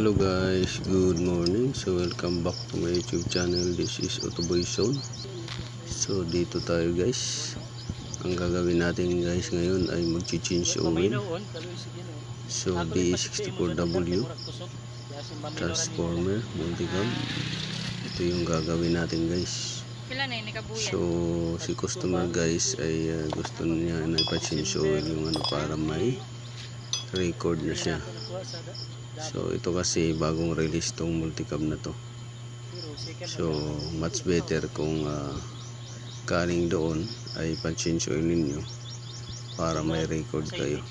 Hello guys, good morning. So welcome back to my YouTube channel. This is Autoboy Zone. So dito tayo guys. Ang gagawin natin guys ngayon ay mag-change oil. So DE64W transformer multicam. Ito yung gagawin natin guys. So si customer guys ay gusto niya na ipa-change oil yung para may record na siya. So ito kasi bagong release tong multicam na to. So much better kung galing doon ay pa-change oil ninyo para may record kayo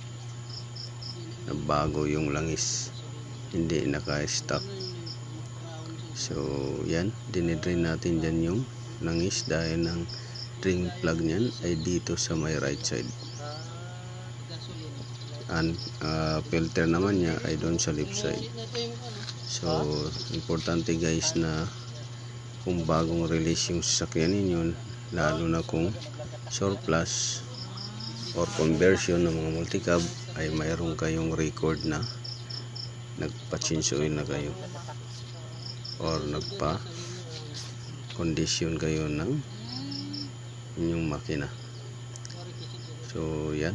na bago yung langis, hindi naka-stock. So yan, dinidrain natin dyan yung langis dahil ng drain plug nyan ay dito sa may right side. And filter naman niya ay doon sa left side. So importante guys na kung bagong release yung sasakyan ninyo, lalo na kung surplus or conversion ng mga multicab, ay mayroon kayong record na nagpa-change oil na kayo or nagpa condition kayo ng inyong makina. So yan,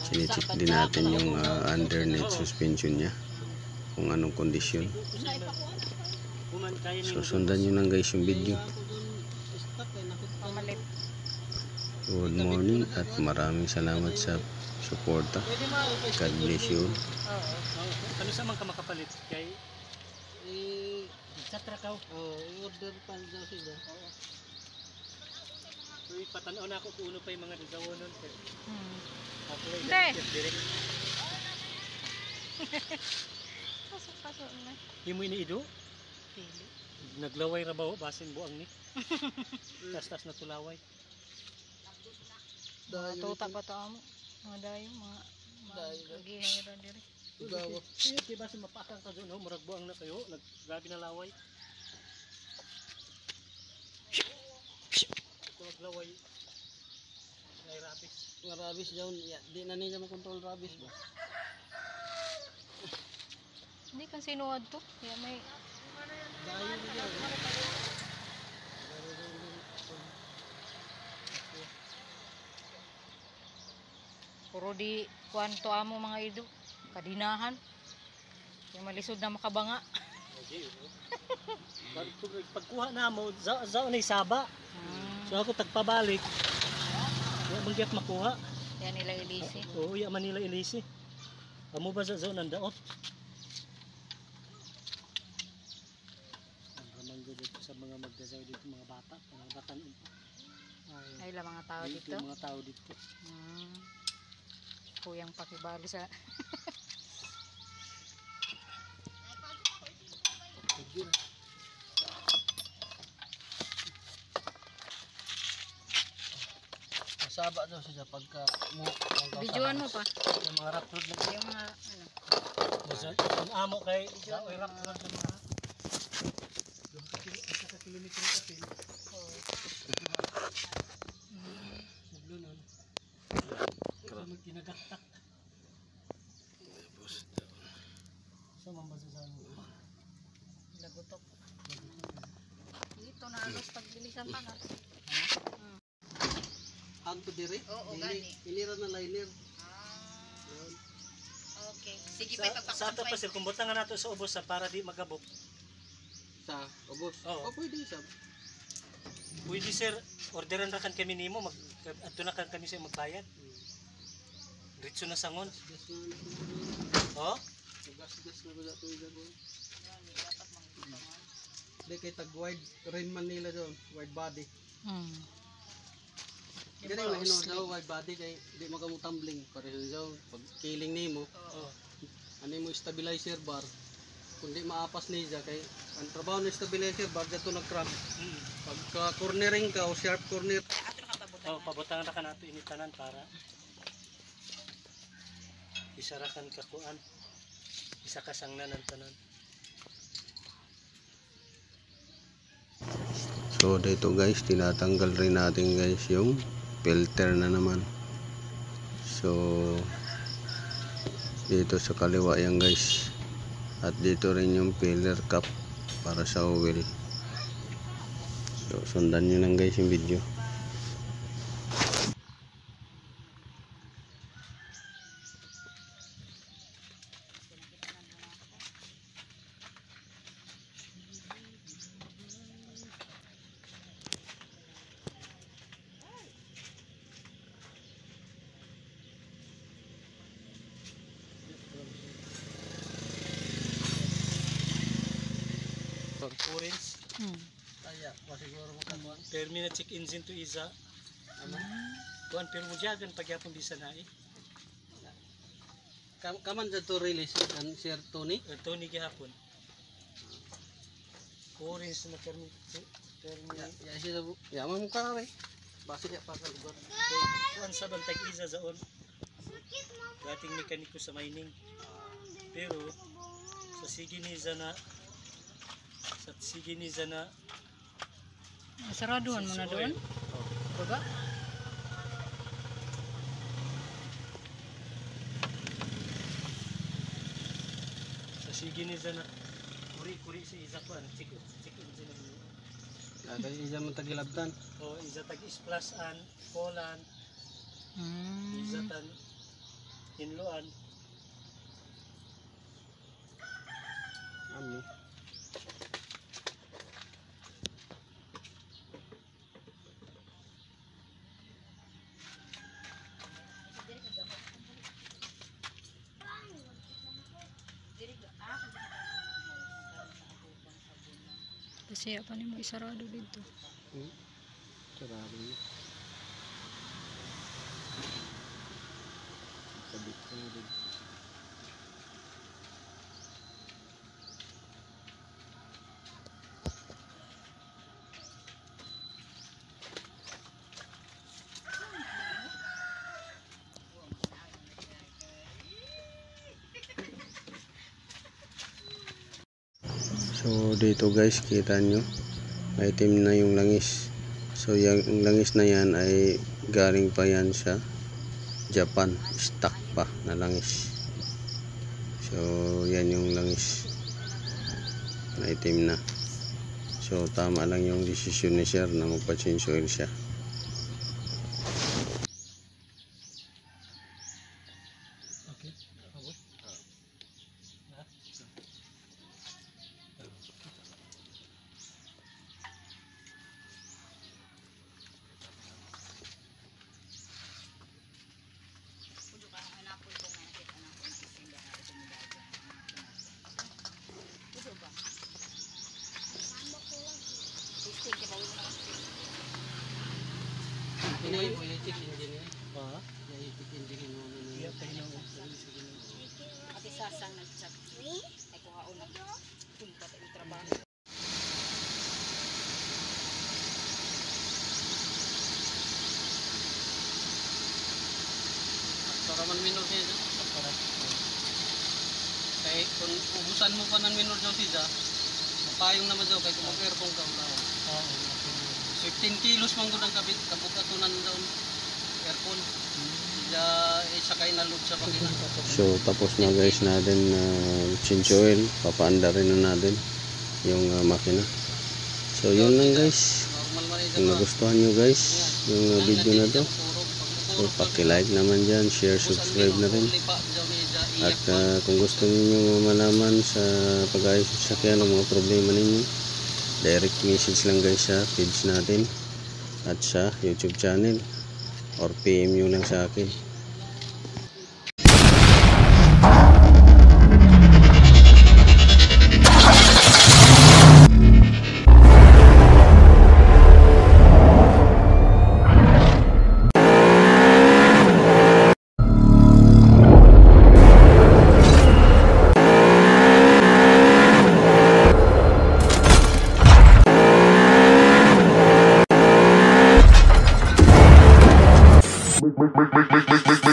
sinicheck din natin yung underneath suspension nya kung anong kondisyon. So sundan nyo lang guys yung video. Good morning at maraming salamat sa suporta. God bless you. Ano sa mga makapalit kay sa trakaw? I-order pa daw sila. Uy, patanaw na ako kung uno pa yung mga disawo nun. Hindi. Pasok na. Hindi mo iniido? Pili. Naglaway rabaw, basin buang ni. Tas-tas na tulaway. Tuta pa to amo. Mga dayo, mga kagihay ra diri. Ugawa. Sige, diba sa mapakang ka doon, murag buang na kayo, naggrabe na laway. Laway ay rabis. Nga rabis daw, di na nila makontrol rabis ba? Hindi kan sinuad to. Kaya may dayo niya. puro di kwanto amo mga ido. Kadinahan. Kaya malisod na makabanga. Pagkuha na mo, zao na isaba. So ako tagpabalik. Wala mangyat makuha. Yan nila ilisi. Oo, yaman nila ilisi. Amo ba sa zao ng daot? Ang ramang dito sa mga magdasaw dito, mga bata. Mga batan. Ay lang mga tao dito. Mga tao dito. Kuyang pakibali sa masaba daw siya pagka videoan mo pa yung mga rock road na yung mga ano yung amo kay yung rock road na mga 1 kilometro kasi naglunon magkinagaktak sa mambasasan lagutok ito na alos pagbilisan pa na Agto dire? Oo, gani. Ilira na liner. Okay. Sige pa ipapakasabay. Sa ato pa sir, kung butang nga nato sa ubos sa para di magabok. Sa ubos? Oo. Pwede sir. Pwede sir, orderan ra kan kami nimo, adto na kan kami sa magbayad. Diretso na sangon. Oh? Gas-gas na ba dato ida ko? Dapat mangutaman. Di kay tag wide rin Manila doon, wide body. Gani lang daw wide body kay di makamutambling pareho daw pag killing nimo. Ano mo stabilizer bar kung di maapas niya kay ang trabaho ng stabilizer bar dato nag-crack. Pagka cornering ka o sharp corner pabutangan na ka nato initanan para isarakan ka kuan isa ka sangnan ng tanan. So dito guys, tinatanggal rin natin guys yung filter na naman. So dito sa kaliwa yan guys, At dito rin yung filler cap para sa oil. So sundan nyo lang guys yung video. Orange. Kaya, pasiguro mo kamuan. Permi na check engine to isa. Kuan pero mo jagan pagyapon bisa na eh. Kaman dyan to release kan Sir Tony. Ito ni gihapon. Orange na permi. Permi. Ya siya yaman mo ka rin. Basi ya pa ka lugar. Kuan sa bantag isa zaon. Dating mekaniko sa mining. Pero sa sige ni Zana Saraduhan mo na doon. Baga. sa sige ni Zana kuri si isa kuan check engine. Kaya iya man tagilabtan. O isa tag splash an kolan isa tan hinloan. Ami. Kasi apa ni mo isarado dito. Sarado yun. Sabit ko na din. So dito guys, kita nyo may itim na yung langis. So yung langis na yan ay galing pa yan sa Japan, stock pa na langis. So yan yung langis na itim na. So tama lang yung desisyon ni sir na magpa-change oil siya. Okay. Abot. Ini politik engine ni. Pa. Politik engine ni. Iya tayo na. Ati sasang nagsab. Ay kuhaon na. Punta tayo trabaho. Para man minor siya. Para. Kaya kung ubusan mo pa ng minor daw siya, mapayong naman daw kay kung mag-aircon ka ulan. Oo. 15 kilos man gud ang kabukatunan daw aircon. Siya isakay na load sa pagina. So tapos na guys natin change oil, papaanda rin na natin yung makina. So yun lang guys. Normal man Kung nagustuhan nyo guys yung video na to, so paki-like naman dyan, share, subscribe na rin. At kung gusto niyo malaman sa pag-ayos sa sakyan ng mga problema ninyo, direct message lang guys sa page natin at sa YouTube channel or PM nyo lang sa akin. Make